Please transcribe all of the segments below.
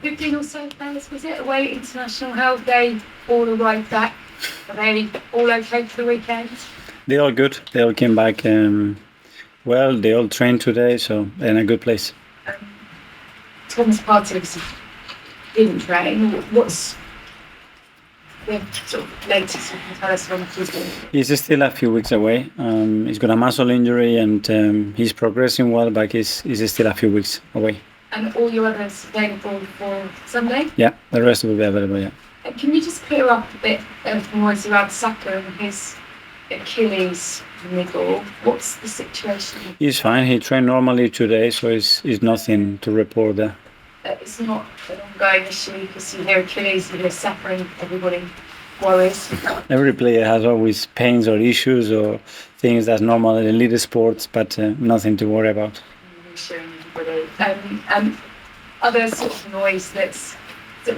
15 or so players, was it, away at international? How have they all arrived back? Are they all okay for the weekend? They're all good. They all came back well. They all trained today, so they're in a good place. Thomas Partey obviously didn't train. What's the sort of latest you can tell us on Tuesday? He's still a few weeks away. He's got a muscle injury and he's progressing well, but he's still a few weeks away. And all your others available for Sunday? Yeah, the rest will be available, yeah. Can you just clear up a bit of noise around Saka and his Achilles niggle? What's the situation? He's fine. He trained normally today, so it's nothing to report there. It's not an ongoing issue because you hear Achilles, you hear Saka, and everybody worries. Every player has always pains or issues or things that's normal in elite sports, but nothing to worry about. Reassuring everybody. Other sort of noise that's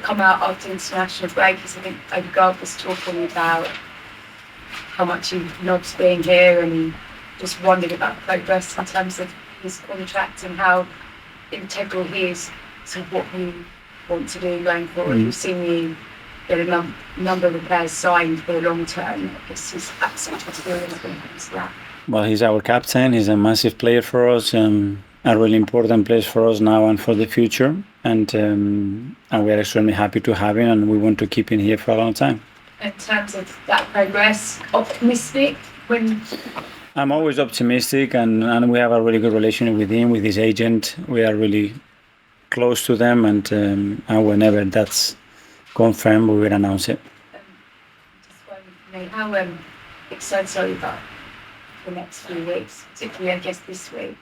come out after international break is, I think Odegaard was talking about how much he loves being here, and he just wondered about progress in terms of his contract and how integral he is to what you want to do going forward. We've seen you get a number of players signed for the long term. I guess he's absolutely experienced when it comes to that. Well, he's our captain. He's a massive player for us, a really important player for us now and for the future. And we are extremely happy to have him, and we want to keep him here for a long time. In terms of that progress, optimistic when? I'm always optimistic, and we have a really good relationship with him, with his agent. We are really close to them, and whenever that's confirmed, we will announce it. Just one for me, how excited are you about the next few weeks, particularly I guess this week?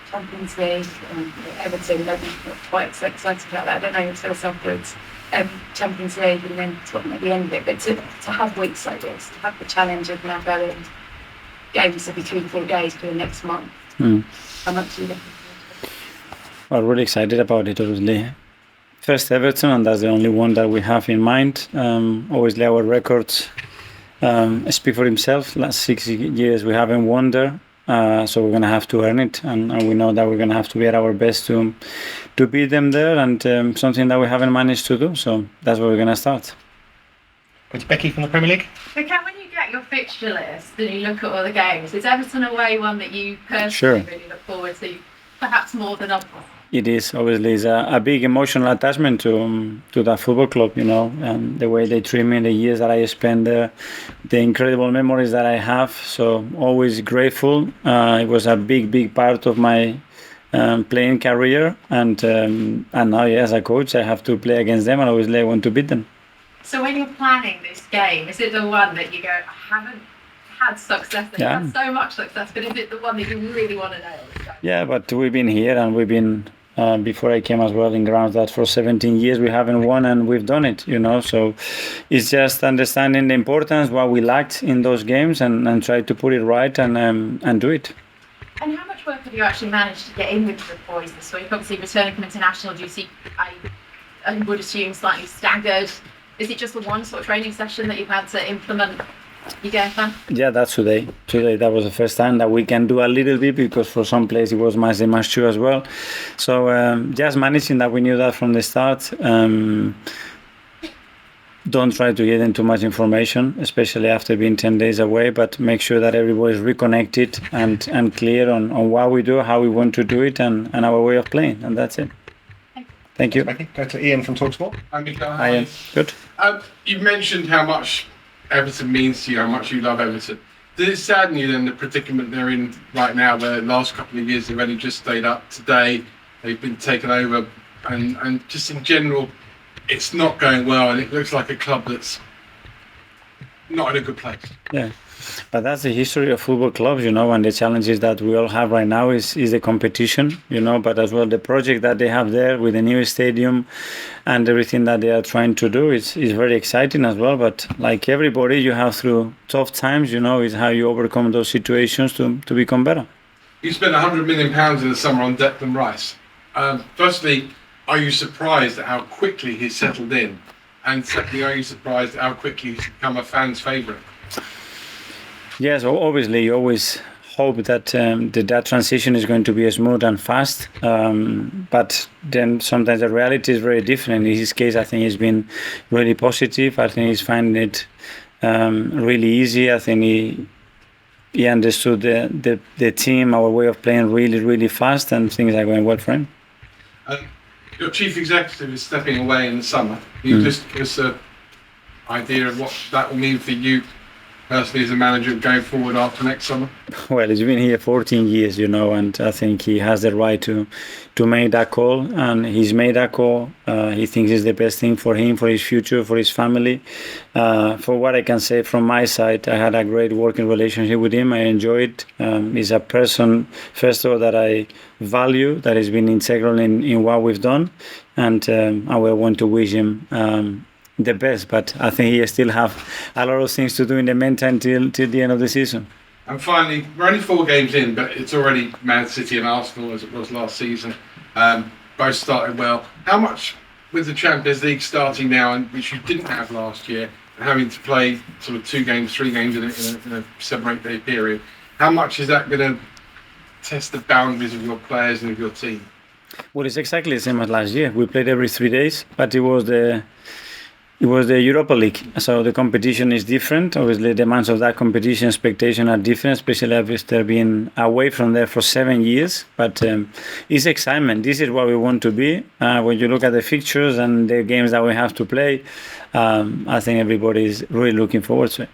Champions League, Everton, maybe not quite so excited about that. I don't know, you'll tell us afterwards. Champions League and then Tottenham at the end of it. But to have weeks like this, to have the challenge of now going games every 3 to 4 days for the next month, how much are you looking forward to? Well, really excited about it, obviously. First Everton, and that's the only one that we have in mind. Obviously, our records speak for himself. Last 6 years we haven't won there. So we're going to have to earn it, and we know that we're going to have to be at our best to beat them there, and something that we haven't managed to do, so that's where we're going to start. It's Becky from the Premier League. Okay, when you get your fixture list and you look at all the games, is Everton away one that you personally really look forward to, perhaps more than others? It is, obviously. It's a big emotional attachment to that football club, and the way they treat me, the years that I spent there, the incredible memories that I have. So always grateful. It was a big part of my playing career, and now, as a coach, I have to play against them, and obviously I want to beat them. So when you're planning this game, is it the one that you go, I haven't had success, you've had so much success, but is it the one that you really want to nail? Yeah, but we've been here, and we've been before I came as well in grounds that for 17 years we haven't won, and we've done it, so it's just understanding the importance, what we lacked in those games, and try to put it right and do it. And how much work have you actually managed to get in with the boys this week? Obviously returning from international duty, I would assume slightly staggered. Is it just the one sort of training session that you've had to implement? Yeah, that's today. That was the first time that we can do a little bit, because for some players it was much too as well. So just managing that, we knew that from the start. Don't try to get into much information, especially after being 10 days away, but make sure that everybody is reconnected and clear on what we do, how we want to do it, and our way of playing, and that's it. Thank you. Go to Ian from TalkSport. Hi, Mikel. Hi, Ian. Good. You've mentioned how much Everton means to you, how much you love Everton. Does it sadden you then, the predicament they're in right now, where the last couple of years they've only just stayed up? Today they've been taken over, and just in general it's not going well, and it looks like a club that's not in a good place? Yeah, but that's the history of football clubs, and the challenges that we all have right now is the competition, but as well the project that they have there with the new stadium and everything that they are trying to do is very exciting as well. But like everybody, you have through tough times, is how you overcome those situations to become better. You spent £100 million in the summer on Declan Rice. Firstly, are you surprised at how quickly he's settled in? And secondly, are you surprised at how quickly he's become a fan's favourite? Yes, obviously you always hope that that transition is going to be smooth and fast. But then sometimes the reality is very different. In his case, I think he's been really positive. I think he's finding it really easy. I think he understood the team, our way of playing really, really fast, and things are going well for him. Your chief executive is stepping away in the summer. Can you just give us an idea of what that will mean for you personally as a manager going forward after next summer? Well, he's been here 14 years, and I think he has the right to make that call, and he's made that call. He thinks it's the best thing for him, for his future, for his family. For what I can say from my side, I had a great working relationship with him. I enjoyed it. He's a person, first of all, that I value, that has been integral in what we've done, and I will want to wish him the best, but I think he still have a lot of things to do in the meantime till the end of the season. And finally, we're only 4 games in, but it's already Man City and Arsenal as it was last season. Both started well. How much, with the Champions League starting now, and which you didn't have last year, and having to play sort of 2 games, 3 games in a 7 or 8 day period, how much is that going to test the boundaries of your players and of your team? Well, it's exactly the same as last year. We played every 3 days, but it was the Europa League, so the competition is different. Obviously, the demands of that competition, expectations are different, especially after being away from there for 7 years. But it's excitement. This is what we want to be. When you look at the fixtures and the games that we have to play, I think everybody is really looking forward to it.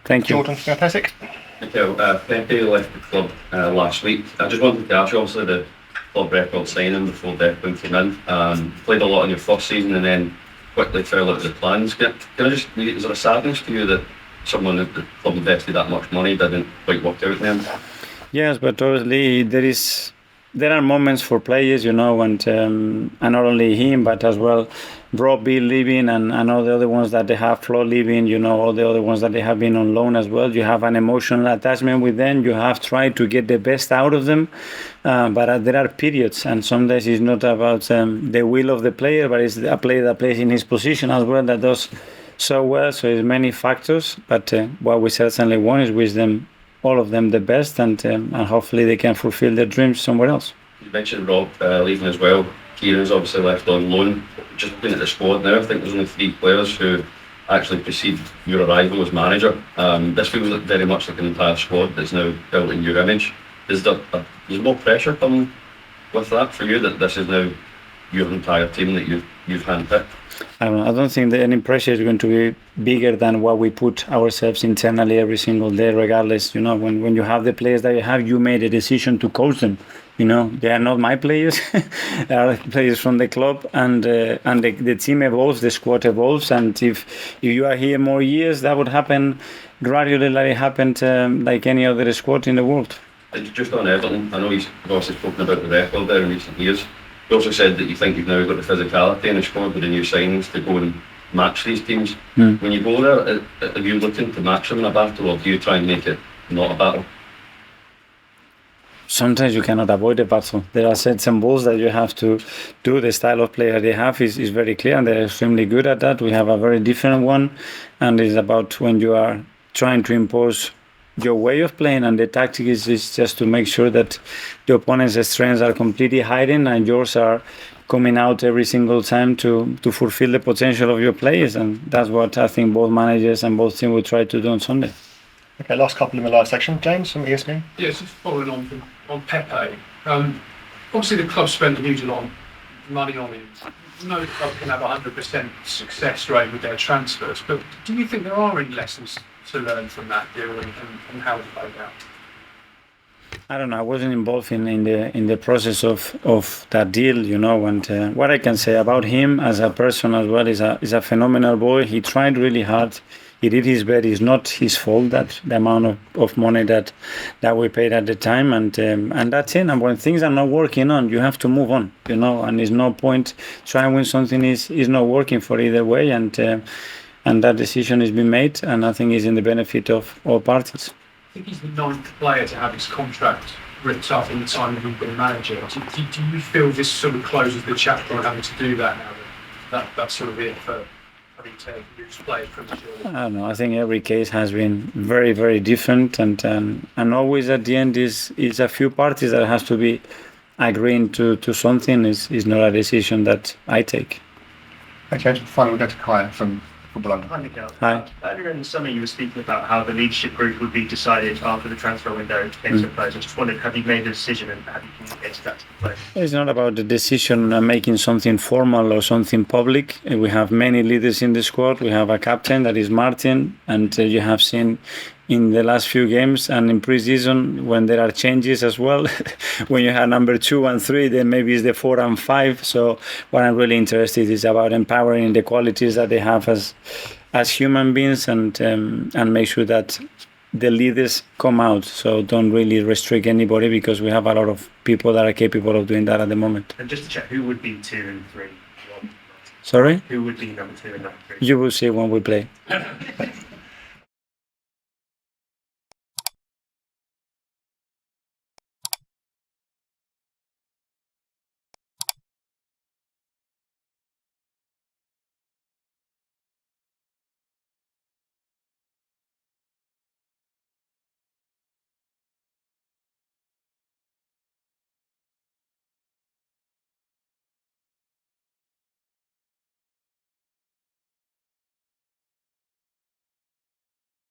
Thank you. Jordan Fantastic. Mikel, Pepe left the club last week. I just wanted to ask you, obviously, the club record signing before Declan came in. Played a lot in your first season and then quickly fell out of the plans. Can I just, is there a sadness to you that someone that the club invested that much money didn't quite work out in the end? Yes, but obviously there are moments for players, and not only him, but as well Robbie leaving and all the other ones that they have, Flo leaving, all the other ones that they have been on loan as well. You have an emotional attachment with them. You have tried to get the best out of them. But there are periods, and sometimes it's not about the will of the player, but it's a player that plays in his position as well that does so well. So it's many factors, but what we certainly want is wish them, all of them, the best, and hopefully they can fulfill their dreams somewhere else. You mentioned Rob leaving as well. Kieran's obviously left on loan. Just looking at the squad now, I think there's only 3 players who actually preceded your arrival as manager. This feels very much like an entire squad that's now built in your image. Is there more pressure coming with that for you, that this is now your entire team that you've handpicked? I don't think that any pressure is going to be bigger than what we put ourselves internally every single day, regardless. When you have the players that you have, you made a decision to coach them. They are not my players. They are players from the club, and the team evolves, the squad evolves, and if you are here more years, that would happen gradually, like it happened like any other squad in the world. Just on Everton, I know you've obviously spoken about the record there in recent years. You also said that you think you've now got the physicality in the squad with the new signings to go and match these teams. When you go there, are you looking to match them in a battle, or do you try and make it not a battle? Sometimes you cannot avoid a battle. There are certain balls that you have to do. The style of player they have is very clear, and they're extremely good at that. We have a very different one, and it's about when you are trying to impose your way of playing, and the tactic is just to make sure that the opponent's strengths are completely hiding and yours are coming out every single time to fulfill the potential of your players, and that's what I think both managers and both teams will try to do on Sunday. Okay, last couple in the live section. James from ESPN. Yes, just following on Pepe. Obviously, the club spent a huge lot of money on him. No club can have 100% success rate with their transfers, but do you think there are any lessons to learn from that deal and how it played out? I don't know. I wasn't involved in the process of that deal, And what I can say about him as a person as well is a phenomenal boy. He tried really hard. He did his best. It's not his fault that the amount of money that we paid at the time, and that's it. And when things are not working on, you have to move on, And there's no point trying to win something is not working for either way, and that decision has been made, and I think is in the benefit of all parties. I think he's the 9th player to have his contract ripped up in the time that you've been manager. Do you feel this sort of closes the chapter on having to do that now? That's sort of it for having to lose players prematurely? I don't know. I think every case has been very, very different, and always at the end is a few parties that has to be agreeing to something. Is not a decision that I take. Okay, finally we'll go to Kaya from Football London. Hi, Mikel. Hi. Earlier in the summer, you were speaking about how the leadership group would be decided after the transfer window came to a close. I just wondered, have you made a decision and have you communicated that to the players? It's not about the decision making something formal or something public. We have many leaders in the squad. We have a captain that is Martin, and you have seen in the last few games and in pre-season when there are changes as well. When you have number 2 and 3, then maybe it's the 4 and 5. So what I'm really interested is about empowering the qualities that they have as human beings, and make sure that the leaders come out. So don't really restrict anybody, because we have a lot of people that are capable of doing that at the moment. And just to check, who would be 2 and 3? Sorry? Who would be number 2 and number 3? You will see when we play.